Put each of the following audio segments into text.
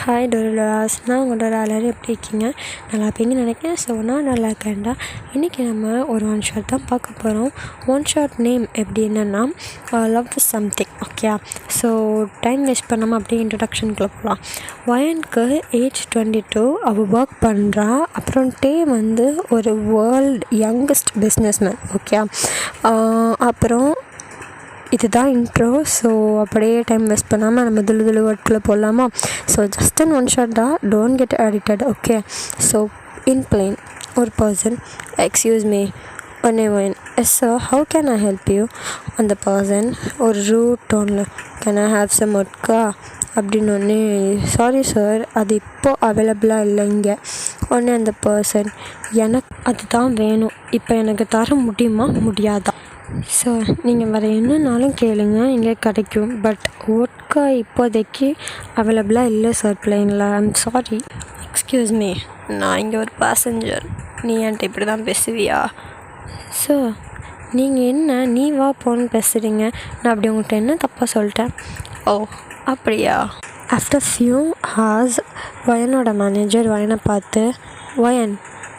Hi டொரிலாஸ், நான் உங்களோட எல்லோரும் எப்படி இருக்கீங்க? நல்லா இருப்பீங்கன்னு நினைக்கிறேன். ஸோ நான் நல்லா இருக்கேன்டா. இன்றைக்கி நம்ம ஒரு ஒன் ஷாட் தான் பார்க்க போகிறோம். ஒன் ஷாட் நேம் எப்படி என்னென்னா love is something. Okay, so time waste பண்ணாமல் அப்படியே இன்ட்ரடக்ஷனுக்குள்ளே போகலாம். வயனுக்கு ஏஜ் 22, அவள் ஒர்க் பண்ணுறா. அப்புறம் டே வந்து ஒரு வேர்ல்டு யங்கஸ்ட் பிஸ்னஸ்மேன். ஓகே, அப்புறம் இதுதான் இன்ட்ரோ. ஸோ அப்படியே டைம் வேஸ்ட் பண்ணாமல் நம்ம துளு வேர்ட்குள்ளே போடலாமா? So just and one shot தான், don't get addicted. Okay, so in plain ஒரு பர்சன், எக்ஸ்கியூஸ் மீ, ஒன்னே one, yes sir, how can I help you? அந்த பர்சன் ஒரு ரூட் டோனில், கேன் ஐ ஹேவ் சம் ஒர்க்கா அப்படின்னு ஒன்று, சாரி சார், அது இப்போது அவைலபிளாக இல்லை இங்கே. ஒன்று அந்த பர்சன், எனக்கு அதுதான் வேணும், இப்போ எனக்கு தர முடியுமா முடியாதா? சார், நீங்கள் வேறு என்னன்னாலும் கேளுங்க, இங்கே கிடைக்கும். பட் ஒட்கா இப்போதைக்கு அவைலபிளாக இல்லை சார் பிளேனில். I'm sorry. எக்ஸ்கியூஸ் மீ, நான் இங்கே ஒரு பேசஞ்சர், நீ என்கிட்ட இப்படி தான் பேசுவியா? சார், நீங்கள் என்ன நீ வா போன்னு பேசுகிறீங்க? நான் அப்படி உங்கள்கிட்ட என்ன தப்பாக சொல்லிட்டேன்? ஓ அப்படியா? ஆஃப்டர் ஃபியூ ஹார்ஸ் வயனோட மேனேஜர் வயனை பார்த்து, வயன்,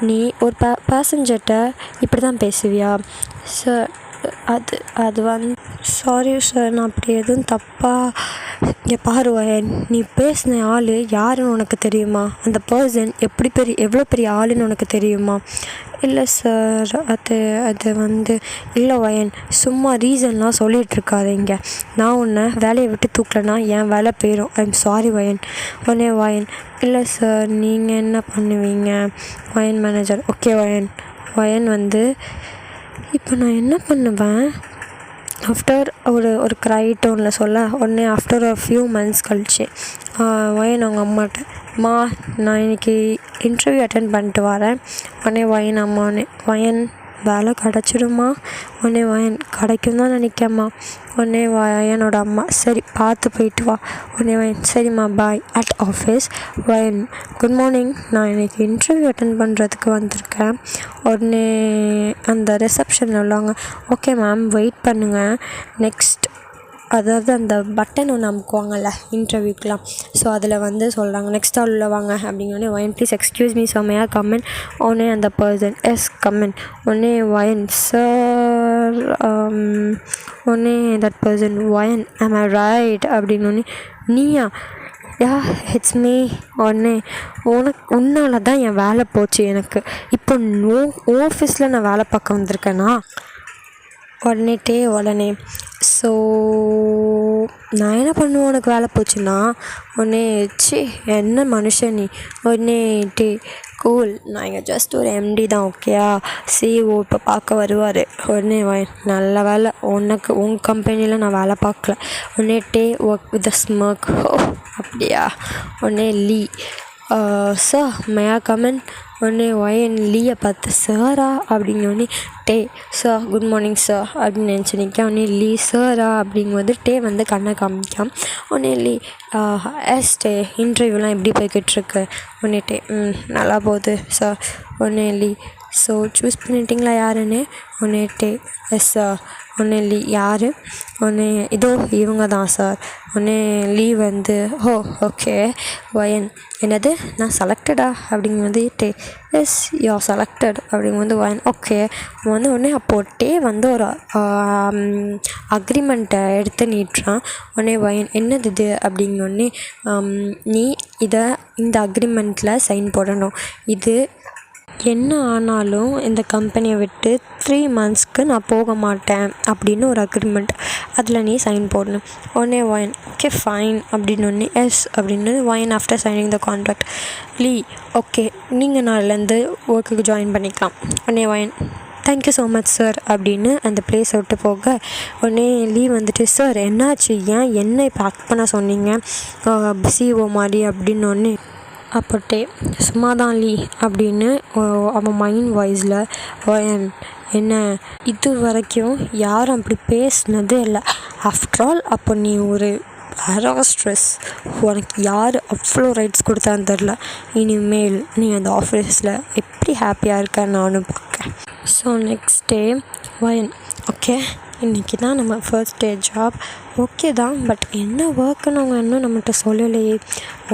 நீ ஒரு பேசஞ்சர்கிட்ட இப்படி தான் பேசுவியா? சார், அது வந்து சாரி சார், நான் அப்படி எதுவும் தப்பாக. இங்கே பாரு வயன், நீ பேசின ஆள் யாருன்னு உனக்கு தெரியுமா? அந்த பர்சன் எவ்வளோ பெரிய ஆளுன்னு உனக்கு தெரியுமா? இல்லை சார், அது வந்து இல்லை வயன், சும்மா ரீசன்லாம் சொல்லிகிட்ருக்காதீங்க. நான் உன்னை வேலையை விட்டு தூக்கலைன்னா என் வேலை போயிடும். I'm sorry Wayne. உடனே வயன், இல்லை சார், நீங்கள் என்ன பண்ணுவீங்க? வயன் மேனேஜர், ஓகே வயன். வயன் வந்து, இப்போ நான் என்ன பண்ணுவேன்? ஆஃப்டர் ஒரு க்ரை டோனில் சொல்ல, உடனே ஆஃப்டர் ஒரு ஃபியூ மந்த்ஸ் கழிச்சு வயன் அவங்க அம்மாட்ட, அம்மா, நான் இன்றைக்கி இன்டர்வியூ அட்டென்ட் பண்ணிட்டு வரேன். உடனே வயன் அம்மானே, வயன் வேலை கிடச்சிடுமா? உடனே வயன், கிடைக்கும் தான் நினைக்கம்மா. உடனே வயனோட அம்மா, சரி பார்த்து போயிட்டு வா. உடனே வயன், சரிம்மா பாய். அட் ஆஃபீஸ் வயன், குட் மார்னிங், நான் இன்றைக்கி இன்டர்வியூ அட்டென்ட் பண்ணுறதுக்கு வந்திருக்கேன். உடனே அந்த ரிசப்ஷனில் உள்ளவங்க, ஓகே மேம், வெயிட் பண்ணுங்கள், நெக்ஸ்ட், அதாவது அந்த பட்டன் ஒன்று அமுக்குவாங்கள்ல இன்டர்வியூக்கெலாம், ஸோ அதில் வந்து சொல்கிறாங்க, நெக்ஸ்ட் உள்ள வாங்க அப்படின்னோடனே Wayne, please excuse me sir, may I come in? உடனே அந்த பர்சன், எஸ் கம் இன். உடனே வயன், சார், உடனே that person, Wayne, am I right அப்படின்னோடனே, நீயா? Yeah, it's me. உடனே, உன்னால தான் என் வேலை போச்சு எனக்கு. இப்போ ஆஃபீஸில் நான் வேலை பார்க்க வந்திருக்கேனா? உடனே ஸோ நான் என்ன பண்ணுவேன் உனக்கு வேலை போச்சுன்னா? உடனே, சி என்ன மனுஷன் நீ? உடனே கூல், நான் இங்கே ஜஸ்ட் ஒரு எம்டி தான், ஓகேயா? சிஓ இப்போ பார்க்க வருவார். உடனே நல்ல வேலை, உங்கள் கம்பெனியில் நான் வேலை பார்க்கல. உடனே ஒர்க் வித் த ஸ்மர்க். ஓ அப்படியா? உடனே லீ, sir, may I come in? உடனே வயன் லீயை பார்த்து, சாரா அப்படின்னோடனே, சார், குட் மார்னிங் சார் அப்படின்னு நினச்சி நிற்க. உடனே லீ, சாரா அப்படிங்கும்போது வந்து கண்ணை காமிக்காம். உடனே லீ, இன்டர்வியூலாம் எப்படி போய்கிட்ருக்கு? உடனே நல்லா போகுது சார். உடனே லீ, ஸோ சூஸ் பண்ணிட்டீங்களா யாருன்னு? உடனே எஸ் சார். உடனே லீ, யார்? உடனே, இதோ இவங்க தான் சார். உடனே லீ வந்து, ஓ ஓகே. வயன், என்னது, நான் செலக்டடா அப்படிங்கும்போது எஸ் யூ ஆர் செலக்டட் அப்படிங்கும்போது வயன், ஓகே. உடனே அப்போது வந்து ஒரு அக்ரிமெண்ட்டை எடுத்து நீட்டுறான். உடனே வயன், என்னது இது அப்படின்னோடனே, நீ இந்த அக்ரிமெண்ட்டில் சைன் போடணும். இது என்ன ஆனாலும் இந்த கம்பெனியை விட்டு 3 மந்த்ஸ்க்கு நான் போக மாட்டேன் அப்படின்னு ஒரு அக்ரிமெண்ட், அதில் நீ சைன் போடணும். உடனே வயன், ஓகே ஃபைன் அப்படின்னு எஸ் அப்படின்னு Wayne after signing the contract. லீ, ஓகே, நீங்கள் நாளிலேருந்து ஒர்க்குக்கு ஜாயின் பண்ணிக்கலாம். உடனே வயன், தேங்க்யூ ஸோ மச் சார் அப்படின்னு அந்த பிளேஸை விட்டு போக, உடனே லீ வந்துட்டு, சார் என்னாச்சு, ஏன் என்ன இப்போ ஆக்ட் பண்ண சொன்னீங்க சிஓ மாதிரி அப்படின்னு? அப்போட்டே சும்மா தான் லீ அப்படின்னு அவன் மைண்ட் வாய்ஸில், வயன், என்ன இது வரைக்கும் யாரும் அப்படி பேசினதே இல்லை. ஆஃப்டர் ஆல் அப்போ நீ ஒரு ஸ்ட்ரெஸ், உனக்கு யார் அவ்வளோ ரைட்ஸ் கொடுத்தான்னு தெரில. இனிமேல் நீ அந்த ஆஃபீஸில் எப்படி ஹாப்பியாக இருக்க நானும் பார்க்கேன். ஸோ நெக்ஸ்ட் டே வயன், ஓகே, இன்றைக்கி தான் நம்ம ஃபர்ஸ்ட் டே ஜாப். ஓகே தான், பட் என்ன ஒர்க்குன்னு அவங்க இன்னும் நம்மகிட்ட சொல்லலையே.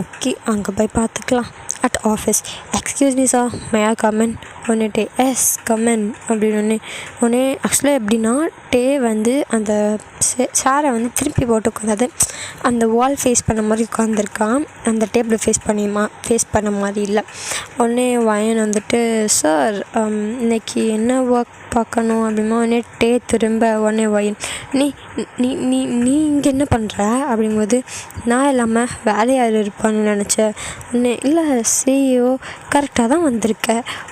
ஓகே, அங்கே போய் பார்த்துக்கலாம். At office, excuse me sir, may I come in ஒன்றுட்டு எஸ் கமென் அப்படின்னு ஒன்னே ஆக்சுவலாக எப்படின்னா டே வந்து அந்த சேரை வந்து திருப்பி போட்டு உட்காந்து அந்த வால் ஃபேஸ் பண்ண மாதிரி உட்காந்துருக்கான். அந்த டேபிள் ஃபேஸ் பண்ண மாதிரி இல்லை. உடனே வயன் வந்துட்டு சார் இன்னைக்கு என்ன ஒர்க் பார்க்கணும் அப்படிமா. உடனே டே திரும்ப உடனே வயன் நீ நீ நீ நீ இங்கே என்ன பண்ணுற அப்படிங்கும்போது நான் இல்லாமல் வேலையார் இருப்பான்னு நினச்சேன். உடனே இல்லை சிஇஓ கரெக்டாக தான் வந்திருக்க.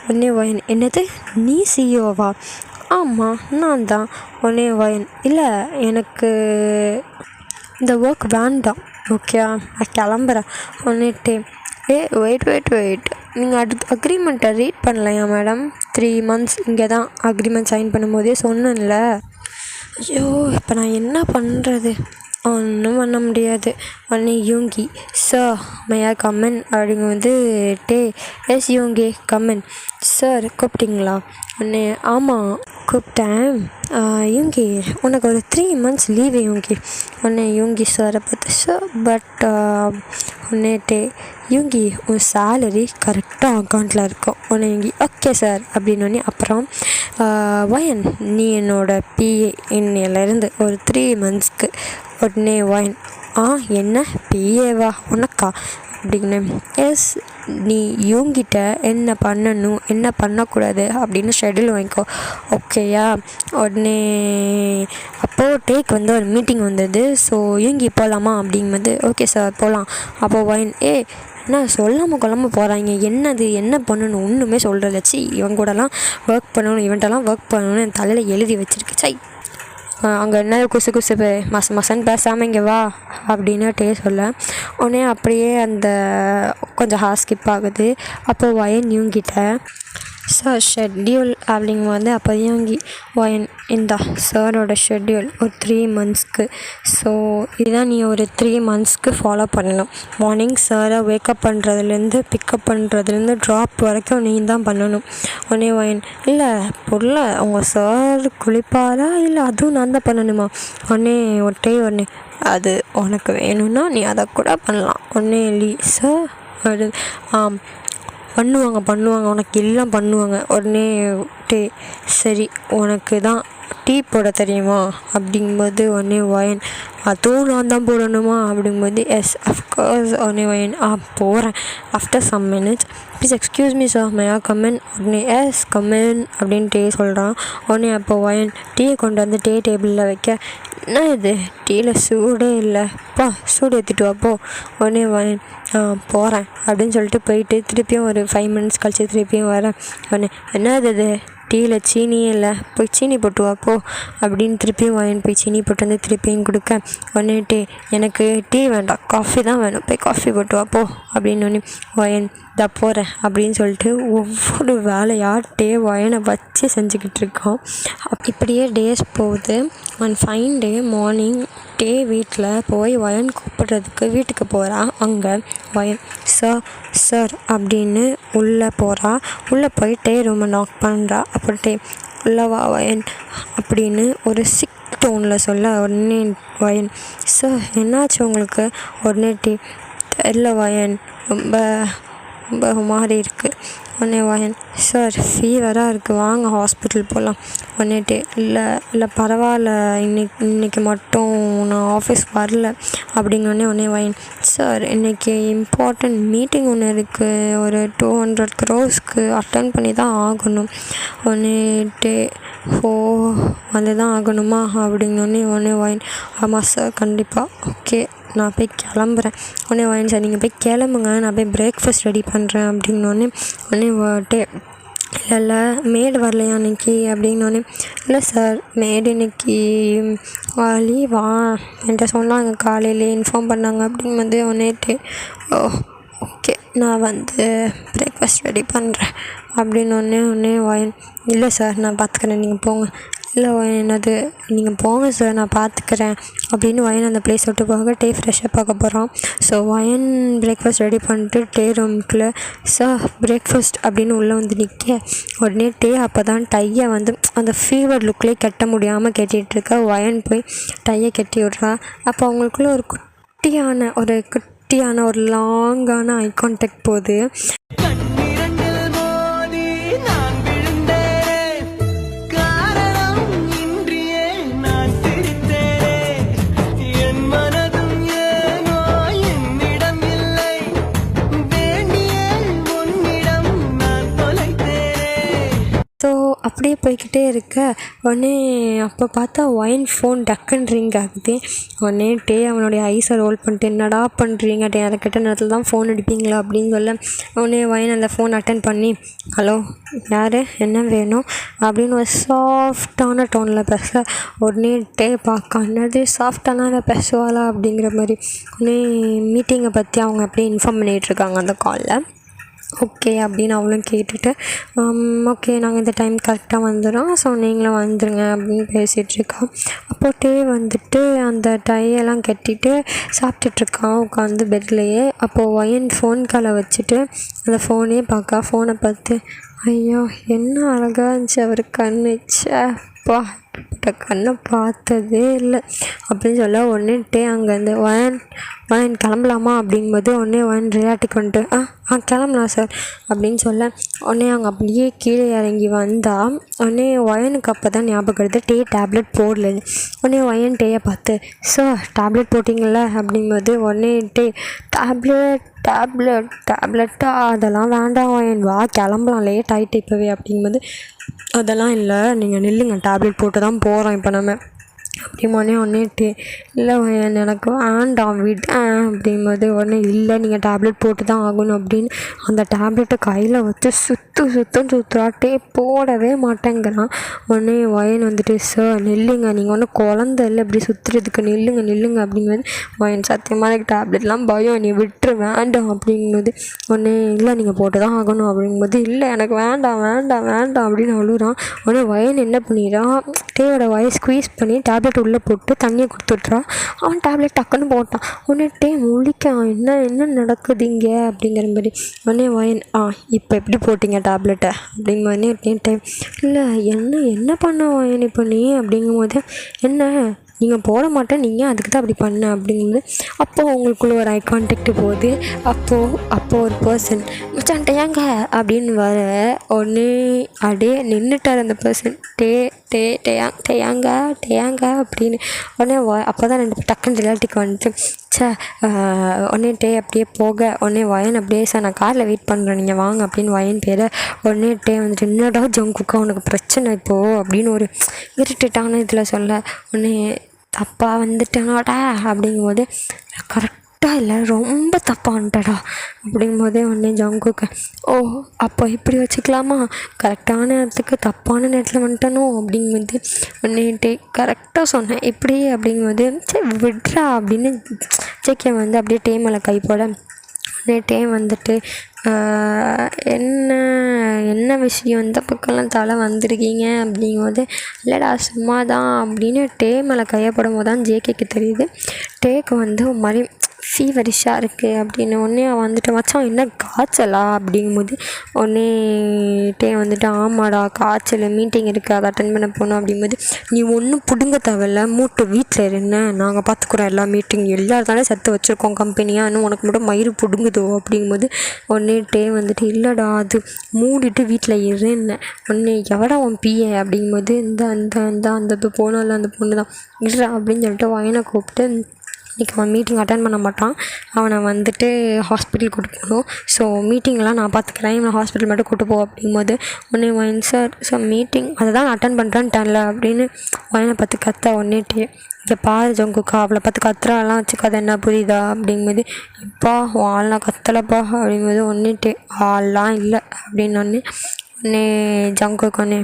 உடனே வயன் என்னது நீ சிஇஓவா? ஆமாம் நான் தான். உடனே வயன் இல்லை எனக்கு இந்த ஒர்க் வேண்டாம், ஓகே நான் கிளம்புறேன். உடனே வெயிட் நீங்கள் அக்ரிமெண்ட்டை ரீட் பண்ணலையா மேடம்? 3 months இங்கே தான் அக்ரிமெண்ட் சைன் பண்ணும்போதே சொன்னேன்ல. ஐயோ இப்போ நான் என்ன பண்ணுறது? ஒன்றும் பண்ண முடியாது. உடனே யூங்கி சார் மே ஐ கமென் அப்படிங்கும்போது டே எஸ் யூங்கி கமென். சார் கூப்பிட்டிங்களா? உடனே ஆமாம் கூப்பிட்டேன். யூங்கி உனக்கு ஒரு 3 months லீவு யூங்கி. உடனே யூங்கி சாரை பார்த்து சார் பட் உடனே டே யூங்கி உன் சேலரி கரெக்டாக அக்கௌண்ட்டில் இருக்கும். உடனே யூங்கி ஓகே சார் அப்படின்னு. அப்புறம் வயன் நீ என்னோடய பிஏ இன்னிலேருந்து ஒரு 3 monthsக்கு. உடனே வயன் என்ன பிஏவா உனக்கா அப்படின்னு. எஸ் நீ யூங்கிட்ட என்ன பண்ணணும் என்ன பண்ணக்கூடாது அப்படின்னு ஷெட்யூல் வாங்கிக்கோ, ஓகேயா? உடனே அப்போது டேக் வந்து ஒரு மீட்டிங் வந்தது. ஸோ யூங்கி போகலாமா அப்படிங்கும்போது ஓகே சார் போகலாம். அப்போது வயன் என்ன சொல்லாமல் கொள்ளாமல் போகிறாங்க, என்னது என்ன பண்ணணும் ஒன்றுமே சொல்கிறதில்ல. சி இவன் கூடலாம் ஒர்க் பண்ணணும் இவன்ட்டெல்லாம் ஒர்க் பண்ணணும்னு என் தலையில் எழுதி வச்சுருக்கு. சை அங்கே என்ன குசு மசன் பேசாமல் இங்கே வா அப்படின்னு டே சொல்ல. உடனே அப்படியே அந்த கொஞ்சம் ஹார் ஸ்கிப் ஆகுது. அப்போ வயன் யூங்கிட்ட சார் ஷெட்யூல் அப்படிங்கும்போது அப்போ யூங்கி வயன் இந்தா சாரோட ஷெட்யூல் ஒரு 3 monthsக்கு. ஸோ இதுதான் நீ ஒரு 3 monthsக்கு ஃபாலோ பண்ணணும். மார்னிங் சாரை வேக்கப் பண்ணுறதுலேருந்து பிக்கப் பண்ணுறதுலேருந்து ட்ராப் வரைக்கும் நீ தான் பண்ணணும். உடனே வயன் இல்லை பொருளை அவங்க சார் குளிப்பாரா இல்லை அதுவும் நான் தான் பண்ணணுமா? உடனே அது உனக்கு வேணும்னா நீ அதை கூட பண்ணலாம். உடனே லீ சார் அது பண்ணுவாங்க உனக்கு எல்லாம் பண்ணுவாங்க. உடனே டே சரி உனக்கு தான் டீ போட தெரியுமா அப்படிங்கும்போது உடனே வயன் அதுவும் நான் தான் போடணுமா அப்படிங்கும்போது எஸ் அஃப்கோர்ஸ். உடனே வயன் போகிறேன். After some minutes please excuse me sir may I come in. உடனே எஸ் கமென் அப்படின்னு டே சொல்கிறான். உடனே அப்போ வயன் டீயை கொண்டு வந்து டே டேபிளில் வைக்க என்ன இது டீயில் சூடே இல்லைப்பா சூடு ஏற்றிட்டு வாப்போ. உடனே வயன் போகிறேன் அப்படின்னு சொல்லிட்டு போயிட்டு திருப்பியும் ஒரு 5 minutes கழிச்சு திருப்பியும் வரேன். உடனே என்னது இது டீயில் சீனியே இல்லை போய் சீனி போட்டு வாப்போ அப்படின்னு திருப்பியும் வயன் போய் சீனி போட்டு வந்து திருப்பியும் கொடுக்க. உடனே எனக்கு டீ வேண்டாம் காஃபி தான் வேணும் போய் காஃபி போட்டு வாப்போ அப்படின்னு. வயன் தான் போகிறேன் அப்படின்னு சொல்லிட்டு ஒவ்வொரு வேலையாக வயனை வச்சு செஞ்சுக்கிட்டு இருக்கோம். இப்படியே டேஸ் போகுது. ஒன் ஃபைன் டே மார்னிங் வீட்டில் போய் வயன் கூப்பிட்றதுக்கு வீட்டுக்கு போகிறா. அங்கே வயன் சார் அப்படின்னு உள்ளே போகிறா. உள்ளே போய் ரூமை நாக் பண்ணுறா. அப்புறம் உள்ளே வா வயன் அப்படின்னு ஒரு சிக் டோனில் சொல்ல. உடனே வயன் சார் என்னாச்சு உங்களுக்கு? உடனே தெரியல வயன் ரொம்ப மாதிரி இருக்குது. உடனே வயன் சார் ஃபீவராக இருக்குது வாங்க ஹாஸ்பிட்டல் போகலாம். உடனே இல்லை பரவாயில்ல இன்னைக்கு மட்டும் நான் ஆஃபீஸ் வரல அப்படின்னோடனே வயன் சார் இன்றைக்கி இம்பார்ட்டண்ட் மீட்டிங் ஒன்று இருக்குது ஒரு 200 crores அட்டன் பண்ணி தான் ஆகணும். உடனே வந்து தான் ஆகணுமா அப்படின்னோடனே வயன் ஆமாம் சார் கண்டிப்பாக ஓகே நான் போய் கிளம்புறேன். உடனே வயன் சார் நீங்கள் போய் கிளம்புங்க நான் போய் பிரேக்ஃபாஸ்ட் ரெடி பண்ணுறேன் அப்படின்னோடனே இல்லை மேடு வரலையா அன்றைக்கி அப்படின்னோடனே இல்லை சார் மேடு இன்னைக்கு லீவா என்கிட்ட சொன்னாங்க காலையிலே இன்ஃபார்ம் பண்ணாங்க அப்படிங்கும்போது உடனே ஓகே நான் வந்து பிரேக்ஃபாஸ்ட் ரெடி பண்ணுறேன் அப்படின்னு. வயன் இல்லை சார் நான் பார்த்துக்கிறேன் நீங்கள் போங்க. இல்லை என்னது நீங்கள் போங்க சார் நான் பார்த்துக்கிறேன் அப்படின்னு வயன் அந்த பிளேஸ் விட்டு போக டே ஃப்ரெஷ்ஷாக பார்க்க போகிறான். ஸோ வயன் பிரேக்ஃபாஸ்ட் ரெடி பண்ணிட்டு டே ரூம்குள்ளே சார் பிரேக்ஃபாஸ்ட் அப்படின்னு உள்ளே வந்து நிற்க உடனே டே அப்போ தான் டையை வந்து அந்த ஃபீவர் லுக்லேயே கட்ட முடியாமல் கட்டிகிட்ருக்க வயன் போய் டையை கட்டி விட்றா. அப்போ அவங்களுக்குள்ள ஒரு குட்டியான ஒரு லாங்கான ஐ கான்டாக்ட் போகுது. ஸோ அப்படியே போய்கிட்டே இருக்க உடனே அப்போ பார்த்தா ஒயின் ஃபோன் டக்குன்னு ரிங் ஆகுது. உடனே டே அவனுடைய ஐஸை ரோல் பண்ணிட்டு என்னடா பண்ணுறீங்க டே அதை கெட்ட நேரத்தில் தான் ஃபோன் அடிப்பீங்களா அப்படின்னு சொல்ல உடனே ஒயின் அந்த ஃபோன் அட்டன் பண்ணி ஹலோ யார் என்ன வேணும் அப்படின்னு ஒரு சாஃப்டான டோனில் பேச உடனே டே பார்க்க என்னது சாஃப்டான பேசுவாளா அப்படிங்கிற மாதிரி உடனே மீட்டிங்கை பற்றி அவங்க அப்படியே இன்ஃபார்ம் பண்ணிகிட்ருக்காங்க அந்த காலில். ஓகே அப்படின்னு அவளும் கேட்டுட்டு ஓகே நாங்கள் இந்த டைம் கரெக்டாக வந்துடும் ஸோ நீங்களும் வந்துடுங்க அப்படின்னு பேசிகிட்ருக்கான். அப்போ டே வந்துட்டு அந்த டையெல்லாம் கட்டிட்டு சாப்பிட்டுட்ருக்கான் உட்காந்து பெட்லேயே. அப்போது ஒயன் ஃபோன் காலை வச்சுட்டு அந்த ஃபோனே ஃபோனை பார்த்து ஐயோ என்ன அழகாக இருந்துச்சு அவர் கண்ணுச்சேப்பா கண்ணை பார்த்ததே இல்லை அப்படின்னு சொல்ல உடனே டே அங்கேருந்து ஒயன் கிளம்பலாமா அப்படிங்கும்போது உடனே ஒயன் ரியாட்டிக்கு வந்துட்டு கிளம்பலாம் சார் அப்படின்னு சொல்ல உடனே அவங்க அப்படியே கீழே இறங்கி வந்தால் உடனே ஒயனுக்கு அப்போ தான் ஞாபகம் எடுத்து டே டேப்லெட் போடலன்னு. உடனே ஒயன் டேயை பார்த்து சார் டேப்லெட் போட்டிங்கள அப்படிங்கும்போது உடனே டே டேப்லெட்டா அதெல்லாம் வேண்டாம் ஒயன் வா கிளம்பலாம் லேட் ஆகிட்டு இப்போவே அப்படிங்கும்போது அதெல்லாம் இல்லை நீங்கள் நில்லுங்க டேப்லெட் போட்டு தான் போகிறோம் இப்போ நம்ம அப்படிமானே உடனே இல்லை எனக்கு வேண்டாம் அப்படிங்கும்போது உடனே இல்லை நீங்கள் டேப்லெட் போட்டு தான் ஆகணும் அப்படின்னு அந்த டேப்லெட்டை கையில் வச்சு சுற்றுறாட்டே போடவே மாட்டேங்கிறான். உடனே வயன் வந்துட்டு சார் நில்லுங்க நீங்கள் ஒன்றும் குழந்தை இல்லை இப்படி சுற்றுறதுக்கு நில்லுங்க அப்படிங்கும்போது வயன் சத்தியமாக எனக்கு டேப்லெட்லாம் பயம் நீ விட்டுரு வேண்டாம் அப்படிங்கும்போது உடனே இல்லை நீங்கள் போட்டு தான் ஆகணும் அப்படிங்கும்போது இல்லை எனக்கு வேண்டாம் அப்படின்னு அழுறான். உடனே வயன் என்ன பண்ணிடுறான் டேயோட வாயை ஸ்குவீஸ் பண்ணி டேப்லெட் உள்ளே போட்டு தண்ணியை கொடுத்துட்றான். அவன் டேப்லெட் டக்குன்னு போட்டான். உடனே டே முழிக்கான் என்ன நடக்குது இங்கே அப்படிங்கிற மாதிரி. உடனே வயன் இப்போ எப்படி போட்டிங்க டேப்லெட்டை அப்படிங்கும்போதே டைம் இல்லை என்ன பண்ண வயன் இப்போ நீ அப்படிங்கும்போது என்ன நீங்கள் போட மாட்டேன் நீங்கள் அதுக்கு தான் அப்படி பண்ண அப்படிங்கும்போது அப்போது உங்களுக்குள்ள ஒரு ஐ கான்டாக்ட் போகுது. அப்போது ஒரு பர்சன் மச்சான்ட்ட ஏங்க அப்படின்னு வர உடனே அப்படியே நின்றுட்டார் அந்த பர்சன் டேயாங்க அப்படின்னு. உடனே அப்போ தான் ரெண்டு டக்குன்னு ரியாலிட்டிக்கு வந்துட்டு உடனே டே அப்படியே போக உடனே வயன் அப்படியே சார் நான் காரில் வெயிட் பண்ணுறேன் நீங்கள் வாங்க அப்படின்னு வயன் பேர். உடனே டே வந்துட்டு என்னடா ஜங்குக்கா உனக்கு பிரச்சனை இப்போது அப்படின்னு ஒரு இரிட்டேட்டான இதில் சொல்ல உடனே தப்பா வந்துட்டானாடா அப்படிங்கும்போது கரெக்டாக இல்லை ரொம்ப தப்பாக வந்துட்டடா அப்படிங்கும்போதே உடனே ஜங்குக்கு அப்போ இப்படி வச்சுக்கலாமா கரெக்டான நேரத்துக்கு தப்பான நேரத்தில் வந்துட்டனோ அப்படிங்கும்போது உடனே கரெக்டாக சொன்னேன் இப்படி அப்படிங்கும்போது சரி விட்றா அப்படின்னு ஜேகே வந்து அப்படியே டே மேலே கை போட டே வந்துட்டு என்ன விஷயம் இந்த பக்கம்லாம் தலை வந்திருக்கீங்க அப்படிங்கும்போது இல்லைடா சும்மா தான் அப்படின்னு டே மேலே கையப்படும் போது தான் ஜேகேக்கு தெரியுது டேக்கு வந்து ஒரு மாதிரி ஃபீவரிஷாக இருக்குது அப்படின்னு. உடனே அவன் வந்துட்டு மச்சான் என்ன காய்ச்சலா அப்படிங்கும்போது உடனே டே வந்துட்டு ஆமாடா காய்ச்சல் மீட்டிங் இருக்குது அதை அட்டன் பண்ண போகணும் அப்படிங்கும்போது நீ ஒன்றும் பிடுங்க தேவையில்ல மூட்டு வீட்டில் இருன்னு நாங்கள் பார்த்துக்குறோம் எல்லா மீட்டிங் எல்லாத்தாலே சத்து வச்சுருக்கோம் கம்பெனியாக இன்னும் உனக்கு மட்டும் மயிறு பிடுங்குதோ அப்படிங்கும்போது உடனே டே வந்துட்டு இல்லைடா அது மூடிட்டு வீட்டில் இருன்னேன். உடனே எவடா உன் பிஏ அப்படிங்கும்போது அந்த போனோம்ல அந்த பொண்ணு தான் இருறா அப்படின்னு சொல்லிட்டு வயனை கூப்பிட்டு இன்றைக்கி அவன் மீட்டிங் அட்டன் பண்ண மாட்டான் அவனை வந்துட்டு ஹாஸ்பிட்டல் கூட்டு போகணும் ஸோ மீட்டிங்லாம் நான் பார்த்துக்கிறேன் இவனை ஹாஸ்பிட்டல் மட்டும் கூட்டு போ அப்படிங்கும்போது உடனே வயன் சார் மீட்டிங் அதை தான் அட்டன் பண்ணுறேன்ட்டான்ல அப்படின்னு வயனை பார்த்து கத்த உடனேட்டே இங்கே பாரு ஜங்குக்கா அவளை பார்த்து கத்துறாலாம் வச்சுக்காத என்ன புரியுதா அப்படிங்கும்போது இப்பா ஆள்லாம் கத்தலைப்பா அப்படிங்கும்போது ஒன்றுட்டே ஆள்லாம் இல்லை அப்படின்னு ஒன்று உடனே ஜங்குக்கு உடனே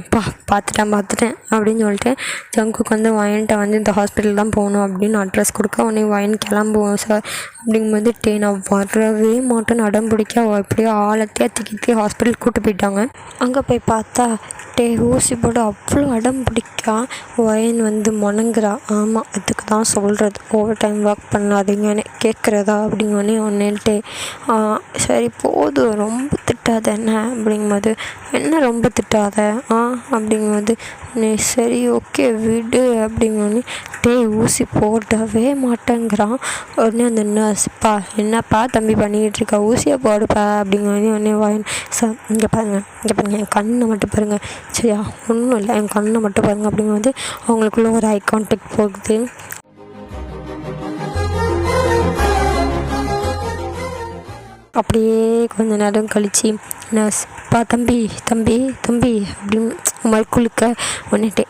பார்த்துட்டேன் அப்படின்னு சொல்லிட்டு ஜங்குக்கு வந்து வயன்ட்ட வந்து இந்த ஹாஸ்பிட்டல் தான் போகணும் அப்படின்னு அட்ரஸ் கொடுக்க உடனே வயன் கிளம்புவோம் சார் அப்படிங்கும்போது நான் வரவே மாட்டேன்னு அடம் பிடிக்க அப்படியே ஆழத்தையாக திக்கி ஹாஸ்பிட்டல் கூப்பிட்டு போயிட்டாங்க. அங்கே போய் பார்த்தா ஊசி போட்டு அவ்வளோ அடம் பிடிக்கா. வயன் வந்து முணங்குறா. ஆமாம், அதுக்கு தான் சொல்கிறது ஓவர் டைம் ஒர்க் பண்ணாதீங்கன்னு கேட்குறதா அப்படிங்கன்னே ஒன்றுட்டு சரி போதும் ரொம்ப திட்டாத என்ன அப்படிங்கும்போது என்ன ரொம்ப திட்டாத அப்படிங்கும்போது நீ சரி ஓகே விடு அப்படிங்கன்னு ஊசி போடவே மாட்டேங்கிறான். உடனே அந்த நர்ஸ்ப்பா என்னப்பா தம்பி பண்ணிக்கிட்டு இருக்கா, ஊசியை போடுப்பா அப்படிங்கன்னு உடனே வயன் சார் இங்கே பாருங்கள் என் கண்ணை மட்டும் பாருங்கள் சரியா, ஒன்றும் இல்லை என் கண்ணை மட்டும் பாருங்கள் அப்படிங்கும்போது அவங்களுக்குள்ள ஒரு ஐ கான்டாக்ட் போகுது. அப்படியே கொஞ்ச நேரம் கழித்து நர்ஸ் தம்பி அப்படின்னு மாதிரி குளிக்க ஒன்றுட்டு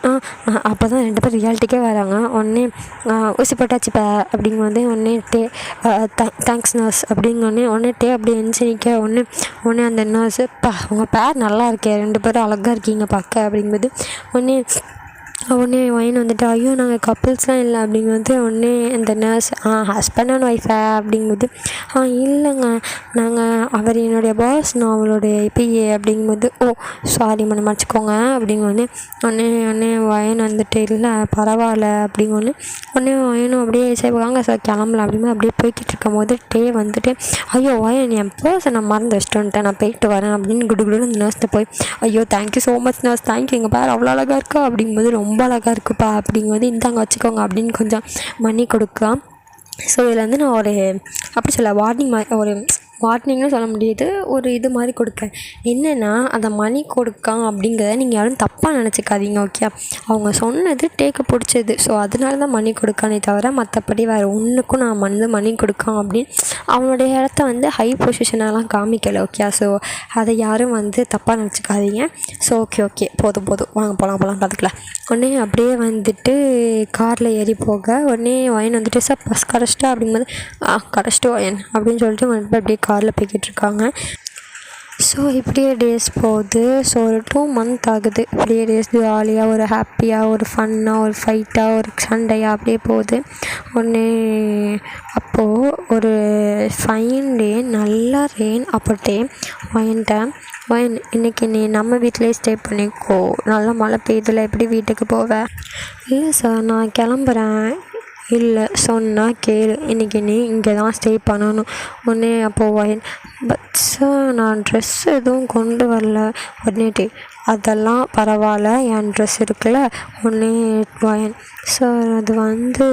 அப்போ தான் 2 பேர் ரியாலிட்டிக்கே வராங்க. உடனே ஊசி போட்டாச்சுப்பா அப்படிங்கும்போது ஒன்றுட்டு தேங்க்ஸ் நர்ஸ் ஒன்றுட்டு அப்படியே எஞ்சி நிற்க ஒன்று அந்த நர்ஸு உங்கள் பேர் நல்லா இருக்கே, 2 பேரும் அழகாக இருக்கீங்க பார்க்க அப்படிங்கும்போது உடனே வயன் வந்துட்டு ஐயோ நாங்கள் கப்புள்ஸ்லாம் இல்லை அப்படிங்கும்போது உடனே அந்த நர்ஸ் ஹஸ்பண்ட் அண்ட் ஒய்ஃபா அப்படிங்கும்போது இல்லைங்க அவர் என்னுடைய பாஸ், நான் அவளுடைய பிஏ அப்படிங்கும்போது சாரி மன்னிச்சுக்கோங்க அப்படிங்கும்போது உடனே வயன் வந்துட்டு இல்லை பரவாயில்ல அப்படிங்கொன்று உடனே வயனும் அப்படியே சரி வாங்க சார் கிளம்பலாம் அப்படிங்கும்போது அப்படியே போய்கிட்டு இருக்கும் போது வந்துட்டு ஐயோ வயன் என் பர்ஸை நான் மறந்து வச்சுட்டு வந்துட்டேன், நான் போயிட்டு வரேன் அப்படின்னு குடுகுடுன்னு அந்த நர்ஸ்கிட்ட போய் ஐயோ thank you so much nurse, thank you எங்கள் பேர் அவ்வளோ அழகாக இருக்கா அப்படிங்கும்போது ரொம்ப அழகாக இருக்குப்பா அப்படிங்கும்போது இந்தாங்க வச்சுக்கோங்க அப்படின்னு கொஞ்சம் மணி கொடுக்கலாம். ஸோ இதில் வந்து நான் ஒரு அப்படி சொல்ல வார்னிங்னு சொல்ல முடியாது, ஒரு இது மாதிரி கொடுக்கேன். என்னென்னா அந்த மணி கொடுக்கான் அப்படிங்கிறத நீங்கள் யாரும் தப்பாக நினச்சிக்காதீங்க ஓகே. அவங்க சொன்னது டேக்கு பிடிச்சது, ஸோ அதனால தான் மணி கொடுக்கானே தவிர மற்றபடி வேறு ஒன்றுக்கும் நான் வந்து மணி கொடுக்கான் அப்படின்னு அவனுடைய இடத்த வந்து ஹை பொசிஷனெல்லாம் காமிக்கலை ஓகே. ஸோ அதை யாரும் வந்து தப்பாக நினச்சிக்காதீங்க. ஸோ ஓகே போதும் வாங்க போகலாம் பார்த்துக்கலாம். உடனே அப்படியே வந்துட்டு காரில் ஏறி போக உடனே வயன் வந்துட்டு சார் பஸ் கரெக்டாக அப்படிங்கும்போது கரெக்டு வயன் அப்படின்னு சொல்லிட்டு வந்துட்டு அப்படியே காரில் போய்கிட்டு இருக்காங்க. ஸோ இப்படியே டேஸ் போகுது. ஸோ ஒரு 2 month ஆகுது. இப்படியே டேஸ் ஜாலியாக ஒரு ஹாப்பியாக ஒரு ஃபன்னாக ஒரு ஃபைட்டாக ஒரு சண்டையாக அப்படியே போகுது. ஒன்று அப்போது ஒரு ஃபைன் டே நல்லா ரெயின் அப்போட்டே வயன் இன்றைக்கி நீ நம்ம வீட்டிலே ஸ்டே பண்ணிக்கோ, நல்லா மழை பெய்யுதுல எப்படி வீட்டுக்கு போவேன். இல்லை சார் நான் கிளம்புறேன். இல்லை சொன்னால் கேளு, இன்றைக்கி நீ இங்கே தான் ஸ்டே பண்ணணும். உடனே அப்போது வயன் பட் சார் நான் ட்ரெஸ் எதுவும் கொண்டு வரல. உடனே அதெல்லாம் பரவாயில்ல என் ட்ரெஸ் இருக்குல்ல. உடனே வயன் சார் அது வந்து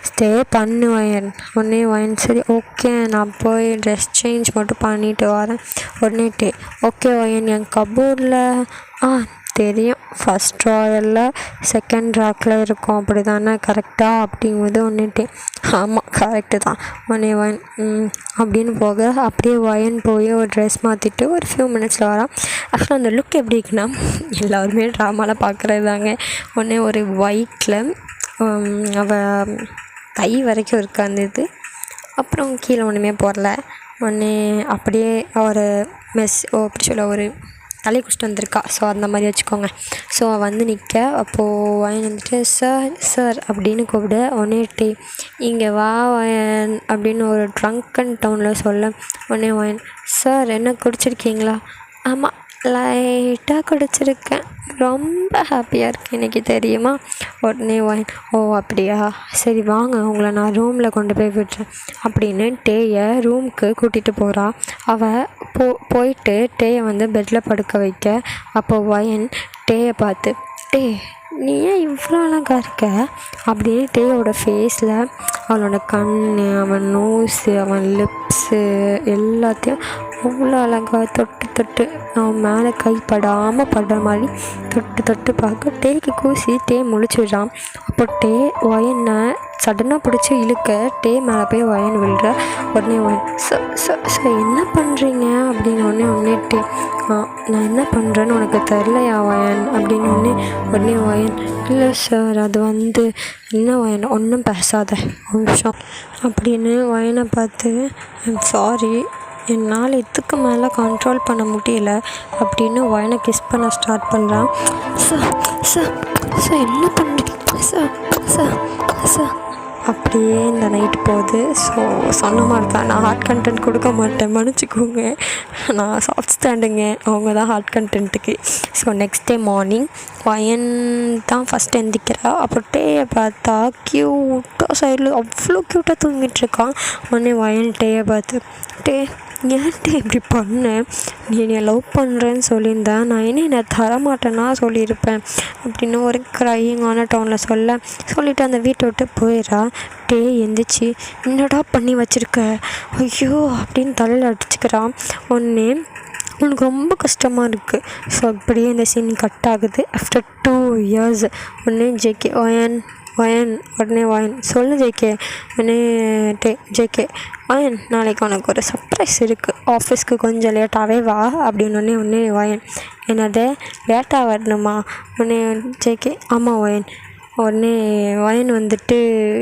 ஸ்டே பண்ணு வயன். உடனே வயன் சரி ஓகே நான் போய் ட்ரெஸ் சேஞ்ச் மட்டும் பண்ணிவிட்டு வரேன். உடனே ஓகே வயன் என் கபோர்டில் தெரியும் ஃபஸ்ட் ட்ராயரில் செகண்ட் ரேக்கில் இருக்கும் அப்படி தானே கரெக்டாக அப்படிங்கும்போது ஒன்றுட்டு ஆமாம் கரெக்டு தான். உடனே வயன் அப்படின்னு போக அப்படியே வயன் போய் ஒரு ட்ரெஸ் மாற்றிட்டு ஒரு ஃபியூ மினிட்ஸில் வரான். ஆக்சுவலாக அந்த லுக் எப்படி இருக்குன்னா எல்லாருமே ட்ராமாவில் பார்க்குறது தாங்க. உடனே ஒரு ஒயிட்டில் அவள் கை வரைக்கும் இருக்கு அந்த இது, அப்புறம் கீழே ஒன்றுமே போடல. உடனே அப்படியே ஒரு அப்படி சொல்ல ஒரு தலை குடிச்சிட்டு வந்திருக்கா. ஸோ அந்த மாதிரி வச்சுக்கோங்க. ஸோ வந்து நிற்க அப்போது வயன் வந்துட்டு சார் அப்படின்னு கூப்பிட உடனே இங்கே வா வயன் அப்படின்னு ஒரு ட்ரங்கன் டவுனில் சொல்ல உடனே வயன் சார் என்ன குடிச்சிருக்கீங்களா? ஆமாம் லைட்டாக குடிச்சிருக்கேன், ரொம்ப ஹாப்பியாக இருக்கேன் இன்றைக்கி தெரியுமா. உடனே வயன் அப்படியா சரி வாங்க உங்களை நான் ரூமில் கொண்டு போய் விடுறேன் அப்படின்னு டேயை ரூமுக்கு கூட்டிகிட்டு போகிறா. அவள் போயிட்டு டேயை வந்து பெட்டில் படுக்க வைக்க அப்போது வயன் டேயை பார்த்து நீ ஏன் இவ்வளோ அழகாக இருக்க அப்படின்னு டேயோட ஃபேஸில் அவளோட கண், அவன் நோஸு, அவன் லிப்ஸு எல்லாத்தையும் அவ்வளோ அழகாக தொட்டு அவன் மேலே கைப்படாமல் படுற மாதிரி தொட்டு பார்க்க டேக்கு கூசி முழிச்சிடுறான். அப்போ வயனை சடனாக பிடிச்சி இழுக்க மேலே போய் வயன் விழுற. உடனே வயன் சார் என்ன பண்ணுறீங்க அப்படின்னு ஒன்றே நான் என்ன பண்ணுறேன்னு உனக்கு தெரிலையா வயன் அப்படின்னு உடனே வயன் இல்லை சார் அது வந்து என்ன வயன் ஒன்றும் பேசாத ஒரு நிமிஷம் அப்படின்னு வயனை பார்த்து சாரி என்னால் இதுக்கு மேலே கண்ட்ரோல் பண்ண முடியல அப்படின்னு ஒயனை கிஸ் பண்ண ஸ்டார்ட் பண்ணுறான். சார் சார் சார் என்ன பண்ணுறீங்க சார் சார் சார் அப்படியே இந்த நைட்டு போகுது. ஸோ சொன்ன மாதிரி தான், நான் ஹார்ட் கண்டென்ட் கொடுக்க மாட்டேன், மன்னிச்சிக்கோங்க. நான் சாஃப்ட் ஸ்டாண்டுங்க, அவங்க தான் ஹார்ட் கண்டென்ட்டுக்கு. So next day morning Wayne தான் ஃபஸ்ட் எந்திக்கிறா. அப்புறம் டேயை பார்த்தா க்யூட்டாக சைடில் அவ்வளோ க்யூட்டாக தூங்கிட்டுருக்கான். உடனே வயன் டேயை பார்த்து, டே ஏன்ட்டு இப்படி பண்ணேன், நீ என்னை லவ் பண்ணுறேன்னு சொல்லியிருந்தேன், நான் என்ன தரமாட்டேன்னா சொல்லியிருப்பேன் அப்படின்னு ஒரு க்ரையிங்கான டோனில் சொல்லிவிட்டு அந்த வீட்டை விட்டு போயிடறா. டே எந்திரிச்சு என்னடா பண்ணி வச்சுருக்க, ஐயோ அப்படின்னு தலையில் அடிச்சுக்கிறான். ஒன்று உனக்கு ரொம்ப கஷ்டமாக இருக்குது. ஸோ அப்படியே இந்த சீன் கட் ஆகுது. ஆஃப்டர் 2 years உடனே ஜேகே உடனே வயன் சொல்லு ஜேகே. உடனே ஜேகே வயன் நாளைக்கு உனக்கு ஒரு சர்ப்ரைஸ் இருக்குது, ஆஃபீஸ்க்கு கொஞ்சம் லேட்டாகவே வா அப்படின்னு. உடனே வயன் என்னது லேட்டாக வரணுமா? உடனே ஜேகே ஆமாம் வயன். உடனே வயன் வந்துட்டு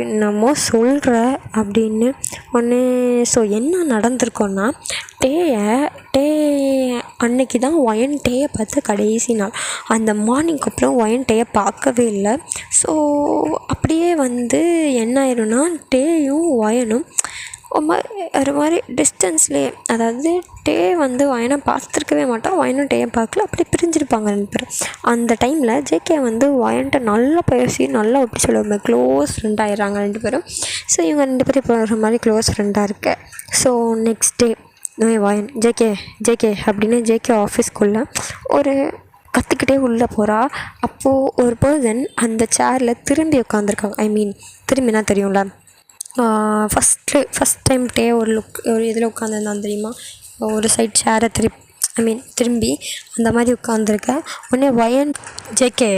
என்னமோ சொல்கிற அப்படின்னு. உடனே ஸோ என்ன நடந்திருக்கோன்னா, டே அன்னைக்கு தான் வயன் டேயை பார்த்து கடைசி நாள். அந்த மார்னிங்க்கு அப்புறம் வயன் டேயை பார்க்கவே இல்லை. ஸோ அப்படியே என்ன ஆயிரும்னா, டேயும் வயனும் ஒரு மாதிரி டிஸ்டன்ஸ்லேயே, அதாவது டே வயனை பார்த்துருக்கவே மாட்டான், வயனும் டேயை பார்க்கல, அப்படி பிரிஞ்சிருப்பாங்க 2 பேரும். அந்த டைமில் ஜேகே வயன்ட்ட நல்லா பேசி நல்லா எப்படி சொல்லுவாங்க க்ளோஸ் ஃப்ரெண்ட் ஆகிடுறாங்க 2 பேரும். ஸோ இவங்க 2 பேரும் இப்போ ஒரு மாதிரி க்ளோஸ் ஃப்ரெண்டாக இருக்க. ஸோ நெக்ஸ்ட் டே வயன் ஜேகே அப்படின்னு ஜேகே ஆஃபீஸ்க்குள்ளே ஒரு கற்றுக்கிட்டே உள்ளே போகிறா. அப்போது ஒரு பர்சன் அந்த சேரில் திரும்பி உட்காந்துருக்காங்க. திரும்பினா தெரியும்ல, ஃபஸ்ட் டைம் டே ஒரு இதில் உட்காந்துருந்தான் தெரியுமா, ஒரு சைட் சேரை திரும்பி அந்த மாதிரி உட்காந்துருக்க. உடனே வயன் ஜேகே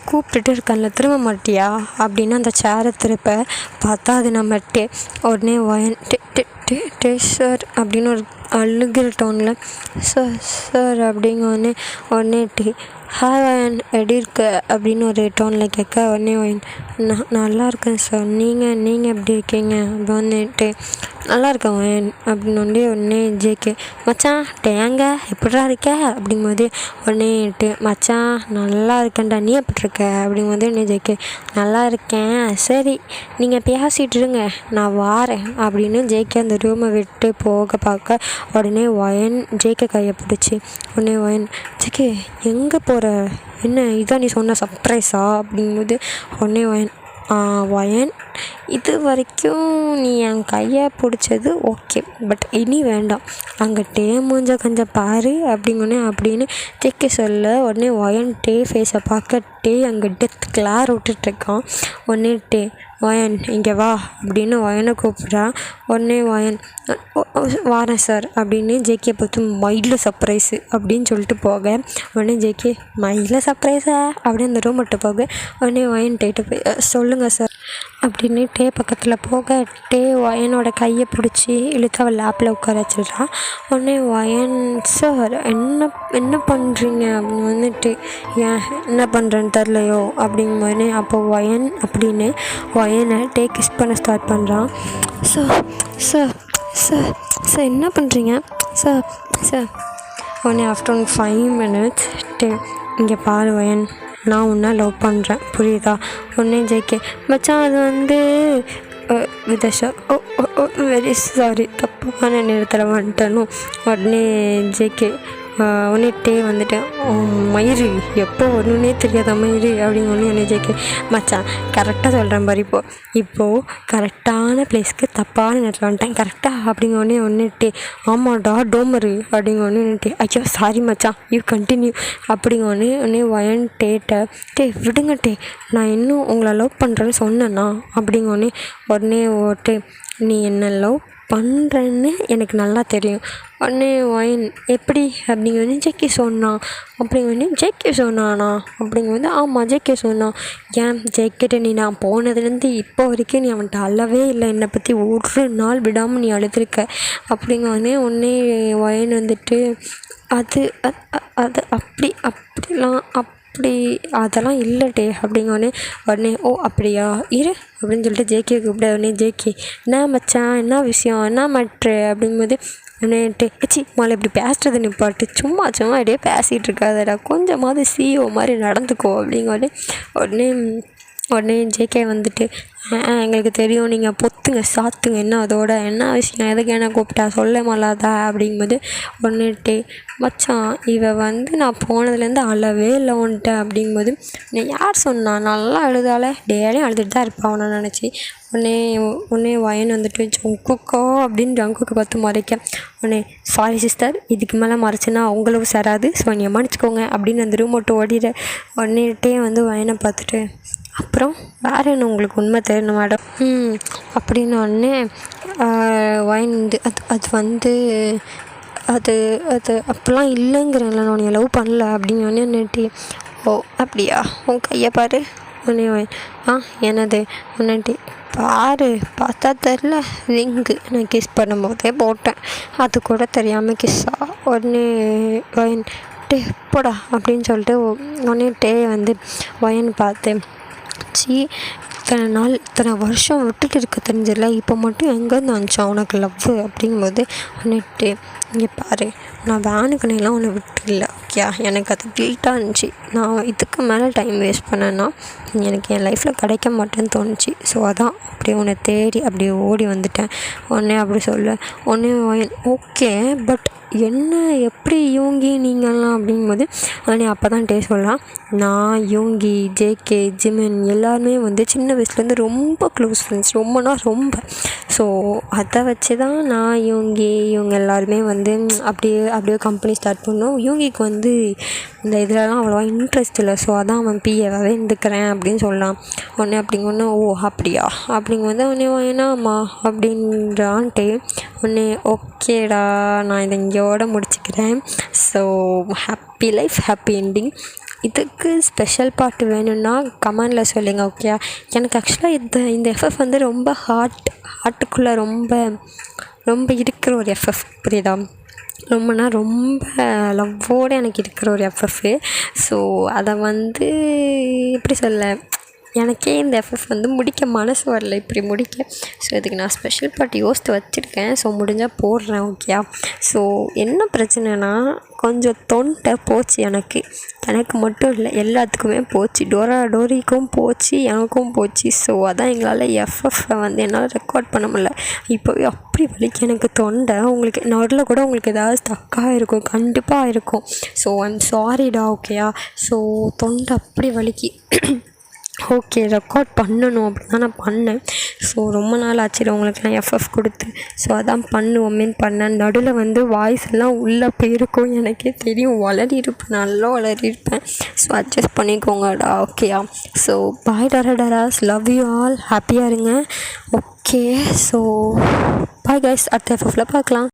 கூப்பிட்டுட்டு இருக்கான்ல, திரும்ப மாட்டியா அப்படின்னு அந்த சேரை திருப்ப பார்த்தா அது நம்ம டே. உடனே வயன் டே சார் அப்படின்னு ஒரு அழுகிற டோனில் சார் அப்படிங்க. உடனே டே ஹாய் வயன் எப்படி இருக்க அப்படின்னு ஒரு டோனில் கேட்க. உடனே வயன் நல்லா இருக்கேன் சார், நீங்கள் எப்படி இருக்கீங்க அப்படி வந்துட்டு நல்லா இருக்கேன் வயன் அப்படின்னு. உடனே ஜேகே மச்சான் டேங்க எப்படிடா இருக்க அப்படிங்கும்போது உடனே மச்சான் நல்லா இருக்கேன்டா, நீ எப்படி இருக்க அப்படிங்கும்போது உடனே ஜேகே நல்லா இருக்கேன், சரி நீங்கள் பேசிகிட்டு இருங்க நான் வாரேன் அப்படின்னு ஜேகே அந்த ரூமை விட்டு போக பார்க்க. உடனே வயன் ஜேகே கையை பிடிச்சி உடனே வயன் ஜேகே எங்கே போகிற, என்ன இதான் நீ சொன்ன சர்ப்ரைஸா அப்படிங்கும்போது உடனே வயன் இது வரைக்கும் நீ என் கையை பிடிச்சது ஓகே, பட் இனி வேண்டாம், அங்கே டே மூஞ்ச கொஞ்சம் பாரு அப்படின்னு ஜேகே சொல்ல. உடனே வயன் டே ஃபேஸை பார்க்க டே அங்கே டெத் கிளார் விட்டுட்ருக்கான். உடனே டே வயன் இங்கே வா அப்படின்னு வயனை கூப்பிட்றா. உடனே வயன் வாரேன் சார் அப்படின்னு ஜேகே பார்த்து மயிலில் சர்ப்ரைஸு அப்படின்னு சொல்லிட்டு போக. உடனே ஜேகே மயிலில் சர்ப்ரைஸா அப்படின்னு அந்த ரூம் விட்டு போக. உடனே வயன் டேட்டு போய் சொல்லுங்கள் சார் அப்படின்னு டே பக்கத்தில் போக. டே வயனோட கையை பிடிச்சி இழுத்து அவள் லேப்பில் உட்கார வச்சிடுறான். உடனே வயன் சார் என்ன பண்ணுறீங்க அப்படின்னு ஏன் என்ன பண்ணுறேன்னு தெரிலையோ அப்படிங்கும்போது அப்போ வயன் அப்படின்னு வயனை டே கிஸ் பண்ண ஸ்டார்ட் பண்ணுறான். சார் என்ன பண்ணுறீங்க சார் உடனே ஆஃப்டர் 5 minutes டே இங்கே பாரு வயன், நான் உன்னை லவ் பண்ணுறேன் புரியுதா? உடனே ஜேகே மச்சான் அது விதேஷா வெரி சாரி தப்பான நேரத்தில் வந்துட்டேன்னு. உடனே ஜேகே உடனே டே மயிறு எப்போ ஒன்றுனே தெரியாத மயிறு அப்படின்னு உடனே ஜேகே மச்சான் கரெக்டாக சொல்கிறேன் பாரு, இப்போது கரெக்டான பிளேஸ்க்கு தப்பான நேரத்தில் வந்துட்டேன் கரெக்டாக அப்படிங்க ஒன்று டே ஆமாடா டோமரு அப்படிங்க ஒன்று ஐயோ சாரி மச்சான் யூ கண்டினியூ அப்படிங்க ஒன்று வயன் டே விடுங்க டே, நான் இன்னும் உங்களை லவ் பண்ணுறேன்னு சொன்னேன்னா அப்படிங்க உடனே டே நீ என்ன லவ் பண்ணுறேன்னு எனக்கு நல்லா தெரியும். உடனே வயன் எப்படி அப்படிங்க ஜேகே சொன்னான் அப்படிங்க ஜேகே சொன்னானா அப்படிங்க ஆமாம் ஜேகே சொன்னான். ஏன் ஜேகேட்ட நீ நான் போனதுலேருந்து இப்போ வரைக்கும் நீ அவன்கிட்ட அழவே இல்லை, என்னை பற்றி ஒரு நாள் விடாமல் நீ அழுதுருக்க அப்படிங்க உடனே வயன் அது அப்படிலாம் அதெல்லாம் இல்லை டே அப்படிங்க உடனே ஓ அப்படியா இரு அப்படின்னு சொல்லிட்டு ஜேகே கூப்பிட. உடனே ஜேகே என்ன மச்சான் என்ன விஷயம் என்ன மேட்ரு அப்படிங்கும்போது உடனேட்டு முதல்ல இப்படி பேசுறது நிப்பாட்டு, சும்மா சும்மா அப்படியே பேசிகிட்டு இருக்காதடா, கொஞ்சமாவது சிஇஓ மாதிரி நடந்துக்கோ அப்படிங்கிறது. உடனே உடனே ஜேகே வந்துட்டு எங்களுக்கு தெரியும், நீங்கள் பொத்துங்க சாத்துங்க, என்ன அதோட என்ன விஷயம், எதுக்கு என்ன கூப்பிட்டா சொல்ல மாலாதா அப்படிங்கும்போது உடனேட்டே மச்சான் இவ நான் போனதுலேருந்து அழவே இல்லை உன்ட்ட அப்படிங்கும்போது, நீ யார் சொன்னா நல்லா அழுதாலே, டெய்லியும் அழுதுட்டு தான் இருப்பான் அவனை நினச்சி. உடனே வயன் வந்துட்டு ஜங்குக்கா அப்படின்னு ஜங்குக்கு பார்த்து மறைக்க, உடனே சாரி சிஸ்டர், இதுக்கு மேலே மறைச்சுன்னா அவங்களும் சேராது, ஸோ நீங்கள் மன்னிச்சிக்கோங்க அப்படின்னு அந்த ரூம் விட்டு ஓடிட. உடனேட்டே வயனை பார்த்துட்டு, அப்புறம் வேறு என்ன உங்களுக்கு உண்மை தெரியணும் மேடம் அப்படின்னு உடனே வயன் அது அப்போல்லாம் இல்லைங்கிறேன்ல, நான் உன்னை லவ் பண்ணல அப்படின்னு நேட்டி. ஓ அப்படியா, உன் கையை பாரு. உடனே என்னது முன்னாடி பாரு, பார்த்தா தெரில, ரிங்கு நான் கிஸ் பண்ணும்போதே போட்டேன், அது கூட தெரியாமல் கிஸ்ஸா. உடனே வயன் போடா அப்படின்னு சொல்லிட்டு உடனே வயன் பார்த்து, இத்தனை வருஷம் விட்டுட்டு இருக்க தெரிஞ்சிடல, இப்போ மட்டும் எங்கேருந்து வந்துச்சான் உனக்கு லவ் அப்படிங்கும்போது உன்னிட்டு, இங்கே பாரு, நான் வேணுக்குன்னெல்லாம் உன்னை விட்டுல ஓகே, எனக்கு அது கில்ட்டாக இருந்துச்சு, நான் இதுக்கு மேலே டைம் வேஸ்ட் பண்ணேன்னா எனக்கு என் லைஃப்பில் கிடைக்க மாட்டேன்னு தோணுச்சு, ஸோ அதான் அப்படியே உன்னை தேடி அப்படியே ஓடி வந்துட்டேன். உடனே அப்படி சொல்ல உடனே ஓகே, பட் என்ன எப்படி யூங்கி நீங்கள்லாம் அப்படிங்கும்போது உடனே அப்போ தான் சொல்லலாம், நான் யூங்கி, ஜேகே, ஜிமின் எல்லாருமே சின்ன வயசுலேருந்து ரொம்ப க்ளோஸ் ஃப்ரெண்ட்ஸ், ரொம்ப. ஸோ அதை வச்சு தான் நான் யூங்கி இவங்க எல்லாருமே அப்படியே கம்பெனி ஸ்டார்ட் பண்ணோம். யூங்கிக்கு இந்த இதிலலாம் அவ்வளோவா இன்ட்ரெஸ்ட் இல்லை, ஸோ அதான் அவன் பிஏவாகவே இருந்துக்கிறேன் அப்படின்னு சொல்லலாம். உடனே அப்படிங்கன்னு ஓ அப்படியா அப்படிங்கும்போது உடனே வேணாம்மா அப்படின்றான்ட்டு உடனே ஓகேடா, நான் இதை இங்கேயோட முடிச்சுக்கிறேன். So happy life, happy ending. இதுக்கு ஸ்பெஷல் பார்ட் வேணும்னா கமெண்டில் சொல்லுங்கள் ஓகே. எனக்கு ஆக்சுவலாக இந்த எஃப்எஃப் ரொம்ப ஹார்ட்டுக்குள்ளே ரொம்ப இருக்கிற ஒரு எஃப்எஃப், புரியுதா? ரொம்ப லவ்வோடு எனக்கு இருக்கிற ஒரு எஃப்எஃப்பு. ஸோ அதை எப்படி சொல்ல, எனக்கே இந்த எஃப்எஃப் முடிக்க மனசு வரல, இப்படி முடிக்க. ஸோ இதுக்கு நான் ஸ்பெஷல் பார்ட் யோசித்து வச்சுருக்கேன், ஸோ முடிஞ்சால் போடுறேன் ஓகே. ஸோ என்ன பிரச்சனைனா, கொஞ்சம் தொண்டை போச்சு, எனக்கு மட்டும் இல்லை எல்லாத்துக்குமே போச்சு, டோரிக்கும் போச்சு, எனக்கும் போச்சு. ஸோ அதான் எங்களால் எஃப்எஃப்பை என்னால் ரெக்கார்ட் பண்ண முடியல. இப்போவே அப்படி வலிக்கு எனக்கு தொண்டை. உங்களுக்கு நடுவில் கூட உங்களுக்கு ஏதாவது ஸ்டக்காக இருக்கும், கண்டிப்பாக இருக்கும். ஸோ ஐம் சாரிடா ஓகேயா. ஸோ தொண்டை அப்படி வலிக்கு ஓகே, ரெக்கார்ட் பண்ணணும் அப்படின்னு தான் நான் பண்ணேன். ஸோ ரொம்ப நாள் ஆச்சு உங்களுக்குலாம் எஃப்எஃப் கொடுத்து. ஸோ அதான் பண்ணுவோமேன்னு பண்ணேன். நடுவில் வாய்ஸ் எல்லாம் உள்ளே போயிருக்கும், எனக்கே தெரியும், வளரிருப்பேன், நல்லா வளரிருப்பேன். ஸோ அட்ஜஸ்ட் பண்ணிக்கோங்கடா ஓகேயா. So bye Dras, love you all, ஹாப்பியாக இருங்க ஓகே. ஸோ பாய் கைஸ், அடுத்த எஃப்எஃப்பில் பார்க்கலாம்.